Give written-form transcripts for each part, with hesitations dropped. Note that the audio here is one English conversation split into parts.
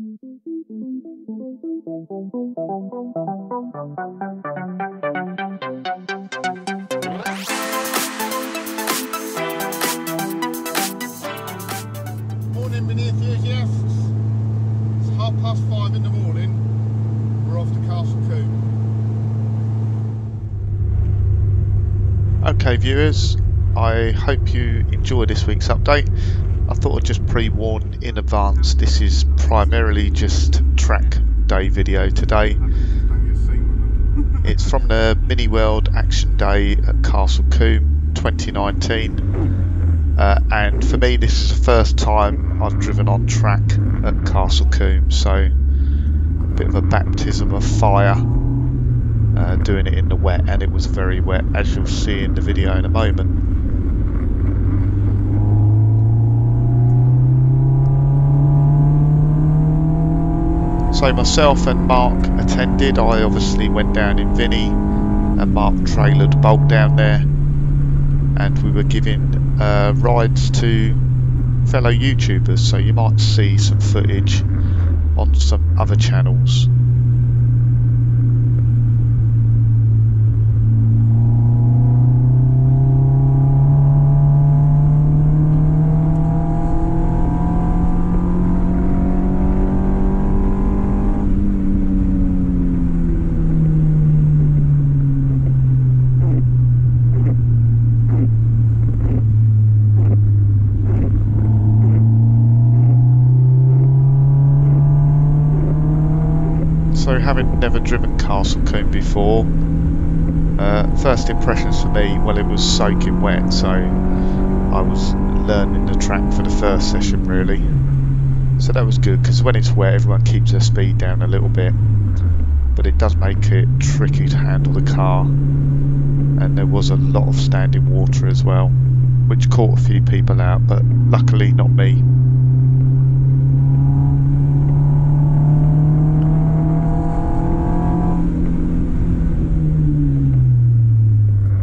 Morning, Vini enthusiasts. It's 5:30 in the morning. We're off to Castle Combe. Okay, viewers, I hope you enjoy this week's update. I thought I'd just pre-warn in advance, this is primarily just track day video today. It's from the Mini World Action Day at Castle Combe 2019, and for me this is the first time I've driven on track at Castle Combe, so a bit of a baptism of fire doing it in the wet, and it was very wet, as you'll see in the video in a moment. So myself and Mark attended. I obviously went down in Vini and Mark trailered Bolt down there, and we were giving rides to fellow YouTubers, so you might see some footage on some other channels. So having never driven Castle Combe before, first impressions for me, well, it was soaking wet, so I was learning the track for the first session really. So that was good, because when it's wet everyone keeps their speed down a little bit, but it does make it tricky to handle the car, and there was a lot of standing water as well, which caught a few people out, but luckily not me.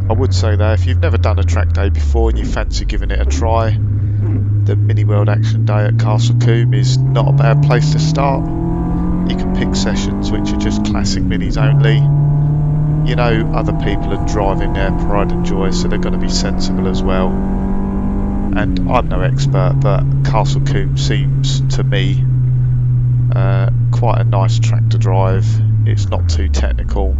I would say though, if you've never done a track day before and you fancy giving it a try, the Mini World Action Day at Castle Combe is not a bad place to start. You can pick sessions which are just classic minis only. You know, other people are driving their pride and joy, so they're going to be sensible as well. And I'm no expert, but Castle Combe seems to me quite a nice track to drive. It's not too technical.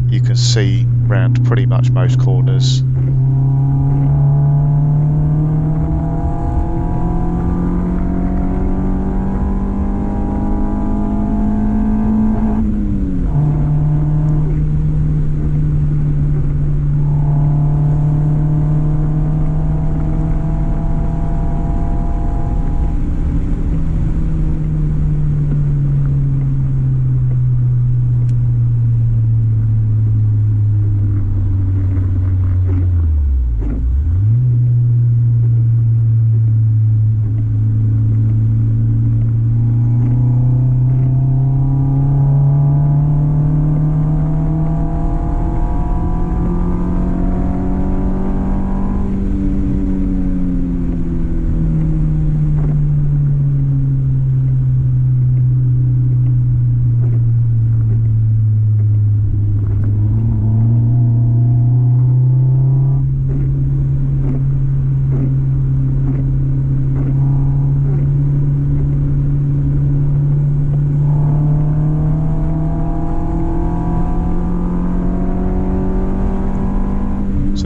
You can see round pretty much most corners.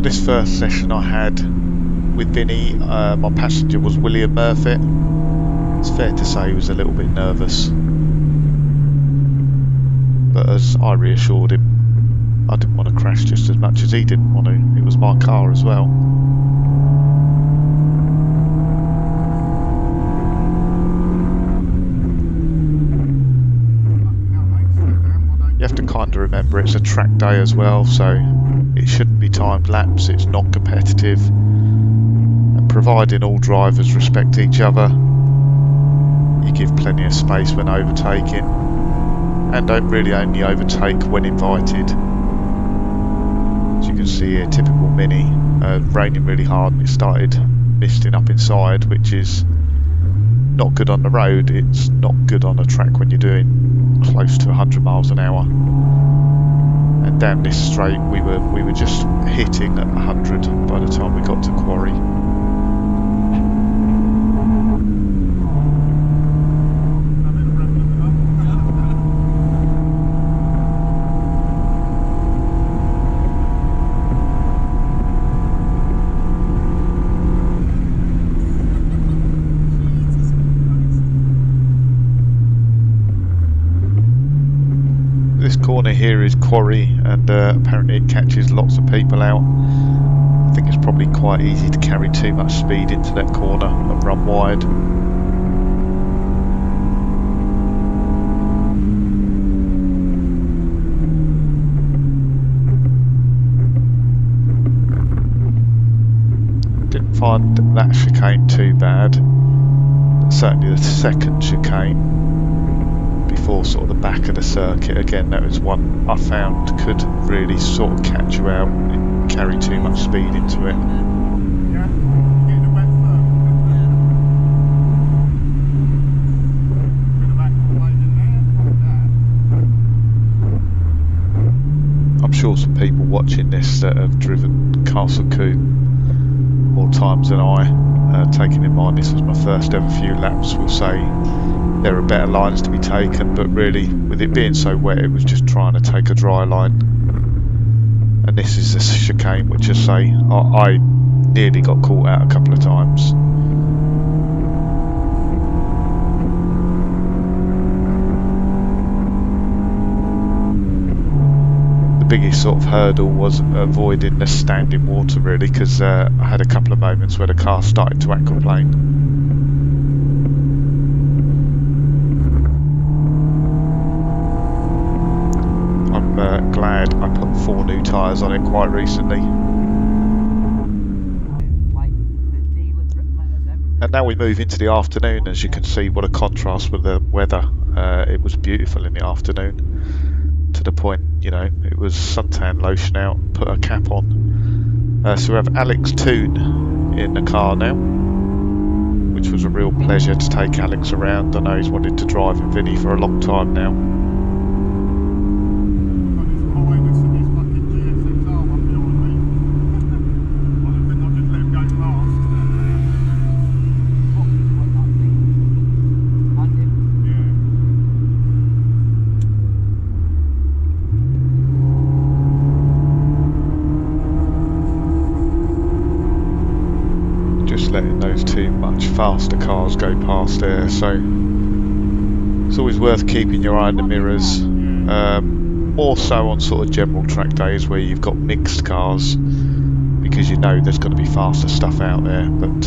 This first session I had with Vini, my passenger was William Murphy. It's fair to say he was a little bit nervous, but as I reassured him, I didn't want to crash just as much as he didn't want to. It was my car as well. You have to kind of remember it's a track day as well, so it shouldn't be timed laps, it's not competitive, and providing all drivers respect each other, you give plenty of space when overtaking, and don't really only overtake when invited. As you can see here, typical Mini, raining really hard and it started misting up inside, which is not good on the road, it's not good on a track when you're doing close to 100 miles an hour. And down this straight we were just hitting at 100 by the time we got to Quarry. This corner here is Quarry, and apparently it catches lots of people out. I think it's probably quite easy to carry too much speed into that corner and run wide. Didn't find that chicane too bad, but certainly the second chicane before sort of the back of the circuit, again, that was one I found could really sort of catch you out and carry too much speed into it. I'm sure some people watching this that have driven Castle Combe more times than I, taking in mind this was my first ever few laps, will say there are better lines to be taken, but really with it being so wet it was just trying to take a dry line. And this is a chicane which, I say, I nearly got caught out a couple of times. The biggest sort of hurdle was avoiding the standing water really, because I had a couple of moments where the car started to aquaplane. Glad I put 4 new tyres on it quite recently. And now we move into the afternoon. As you can see, what a contrast with the weather. It was beautiful in the afternoon, to the point, you know, it was suntan lotion out, put a cap on. So we have Alex Toon in the car now, which was a real pleasure to take Alex around. I know he's wanted to drive in Vini for a long time now. Letting those two much faster cars go past there, so it's always worth keeping your eye on the mirrors, more so on sort of general track days where you've got mixed cars, because you know there's going to be faster stuff out there. But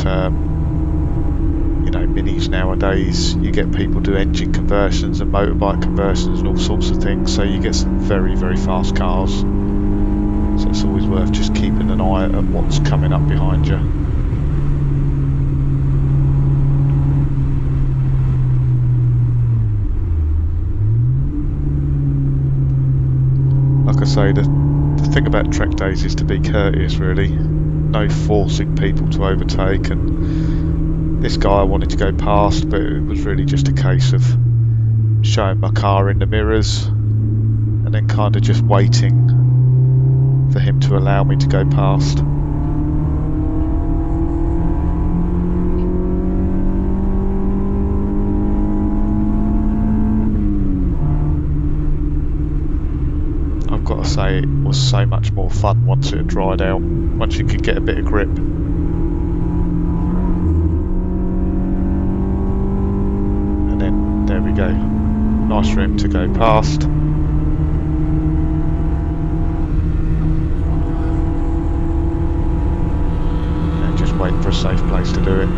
you know, minis nowadays, you get people do engine conversions and motorbike conversions and all sorts of things, so you get some very, very fast cars, so it's always worth just keeping an eye at what's coming up behind you. Like I say, the thing about track days is to be courteous really, no forcing people to overtake, and this guy wanted to go past, but it was really just a case of showing my car in the mirrors and then kind of just waiting for him to allow me to go past. I've got to say, it was so much more fun once it had dried out, once you could get a bit of grip. And then, there we go, nice for him to go past. And just wait for a safe place to do it.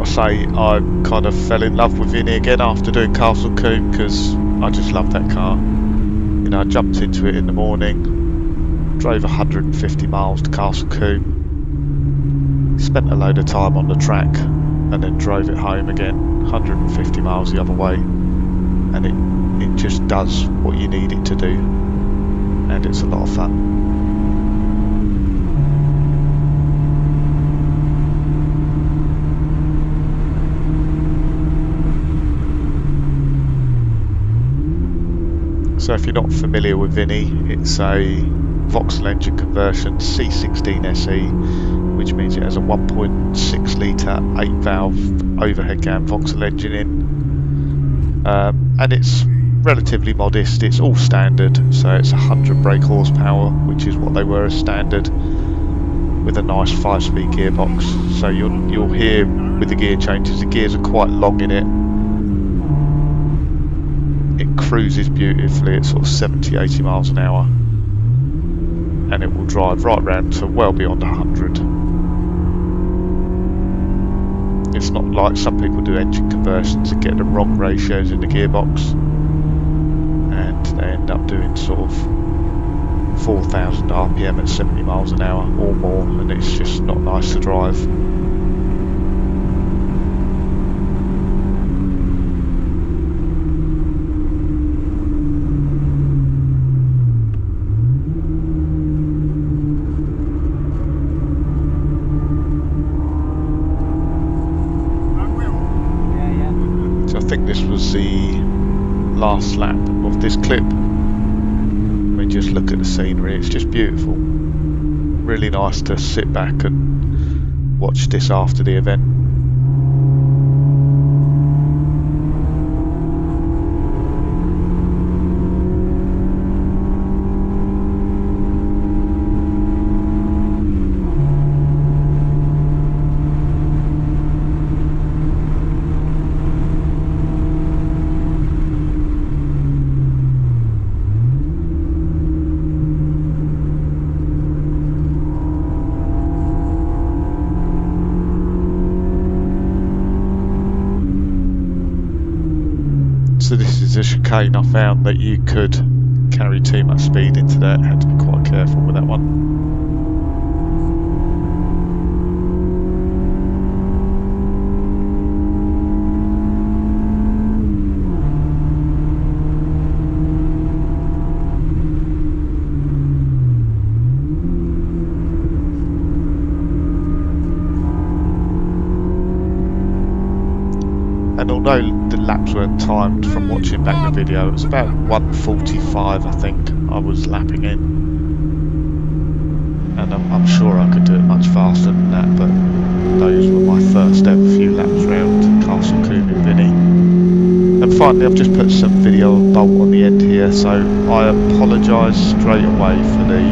Say I kind of fell in love with Vini again after doing Castle Combe, because I just love that car. You know, I jumped into it in the morning, drove 150 miles to Castle Combe, Spent a load of time on the track and then drove it home again, 150 miles the other way, and it just does what you need it to do, and it's a lot of fun. So if you're not familiar with Vini, it's a Vauxhall engine conversion C16 SE, which means it has a 1.6 litre 8 valve overhead cam Vauxhall engine in, and it's relatively modest. It's all standard, so it's 100 brake horsepower, which is what they were as standard, with a nice 5-speed gearbox. So you'll hear with the gear changes, the gears are quite long in it. It cruises beautifully at sort of 70-80 miles an hour, and it will drive right round to well beyond 100. It's not like some people do engine conversions and get the wrong ratios in the gearbox, and they end up doing sort of 4,000 RPM at 70 miles an hour or more, and it's just not nice to drive. I think this was the last lap of this clip. I mean, just look at the scenery, it's just beautiful. Really nice to sit back and watch this after the event. So this is a chicane. I found that you could carry too much speed into that. Had to be quite careful with that one. And although the laps weren't timed from watching back the video, it was about 1:45 I think I was lapping in, and I'm sure I could do it much faster than that, but those were my first ever few laps round Castle Combe in Vini. And finally, I've just put some video of Bolt on the end here, so I apologise straight away for the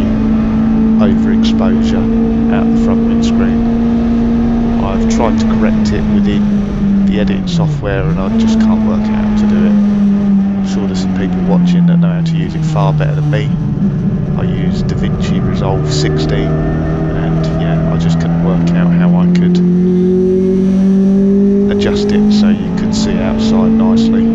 overexposure out the front windscreen. I've tried to correct it within the editing software, and I just can't work out how to do it. I'm sure there's some people watching that know how to use it far better than me. I use Vini Resolve 16, and yeah, I just couldn't work out how I could adjust it so you could see outside nicely.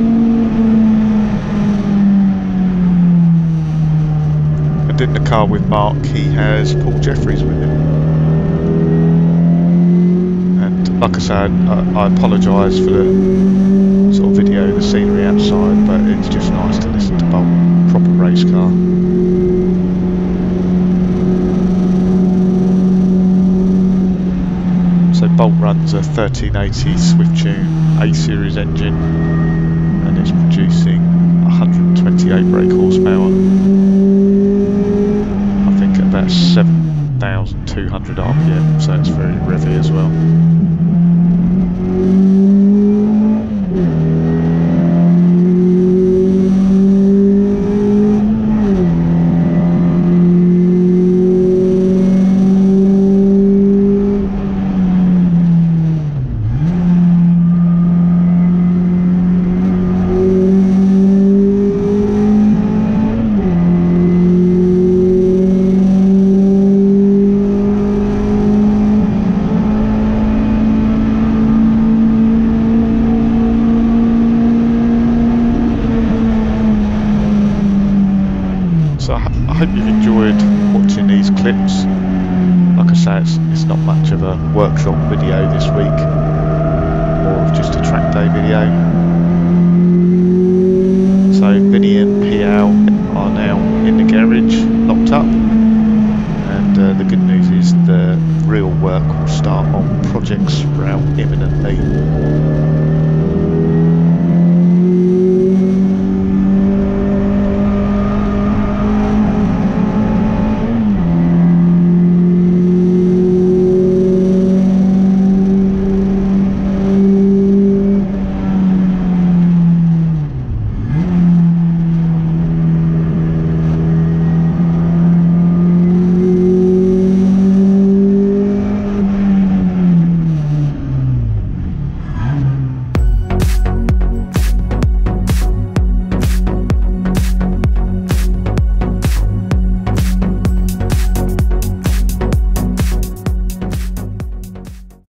And in the car with Mark, he has Paul Jeffries with him. Like I said, I apologise for the sort of video, the scenery outside, but it's just nice to listen to Bolt, proper race car. So Bolt runs a 1380 Swift Tune A-Series engine, and it's producing 128 brake horsepower. I think at about 7,200 RPM, so it's very revvy as well. So I hope you've enjoyed watching these clips. Like I say, it's not much of a workshop video this week, more of just a track day video. So Vini and PL are now in the garage, locked up, and the good news is the real work will start on Project Sprout imminently.